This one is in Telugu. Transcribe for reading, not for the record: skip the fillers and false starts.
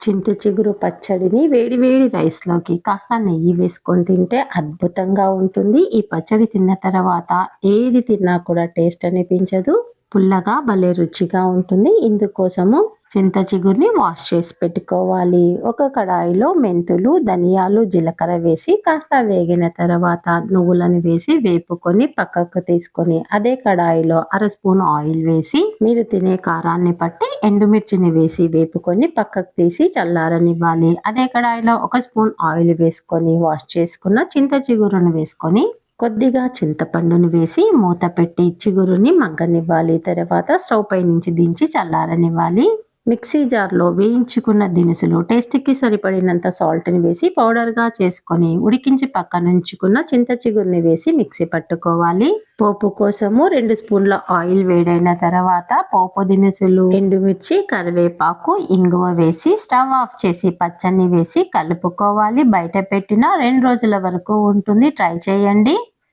చింత చిగురు పచ్చడిని వేడి వేడి రైస్‌లోకి కాస్త నెయ్యి వేసుకొని తింటే అద్భుతంగా ఉంటుంది. ఈ పచ్చడి తిన్న తర్వాత ఏది తిన్నా కూడా టేస్ట్ అనిపించదు. పుల్లగా భలే రుచిగా ఉంటుంది. ఇందుకోసము చింత చిగురిని వాష్ చేసి పెట్టుకోవాలి. ఒక కడాయిలో మెంతులు, ధనియాలు, జీలకర్ర వేసి కాస్త వేగిన తర్వాత నువ్వులను వేసి వేపుకొని పక్కకు తీసుకొని అదే కడాయిలో అర స్పూన్ ఆయిల్ వేసి మీరు తినే కారాన్ని బట్టి ఎండుమిర్చిని వేసి వేపుకొని పక్కకు తీసి చల్లారనివ్వాలి. అదే కడాయిలో ఒక స్పూన్ ఆయిల్ వేసుకొని వాష్ చేసుకున్న చింత చిగురును వేసుకొని కొద్దిగా చింతపండును వేసి మూత పెట్టి చిగురుని మగ్గనివ్వాలి. తర్వాత స్టవ్ పై నుంచి దించి చల్లారనివ్వాలి. మిక్సీ జార్లో వేయించుకున్న దినుసులు టేస్ట్కి సరిపడినంత సాల్ట్ని వేసి పౌడర్గా చేసుకొని ఉడికించి పక్కనుంచుకున్న చింత చిగురుని వేసి మిక్సీ పట్టుకోవాలి. పోపు కోసము 2 స్పూన్ల ఆయిల్ వేడైన తర్వాత పోపు దినుసులు, ఎండుమిర్చి, కరివేపాకు, ఇంగువ వేసి స్టవ్ ఆఫ్ చేసి పచ్చడిని వేసి కలుపుకోవాలి. బయట పెట్టిన 2 రోజుల వరకు ఉంటుంది. ట్రై చేయండి.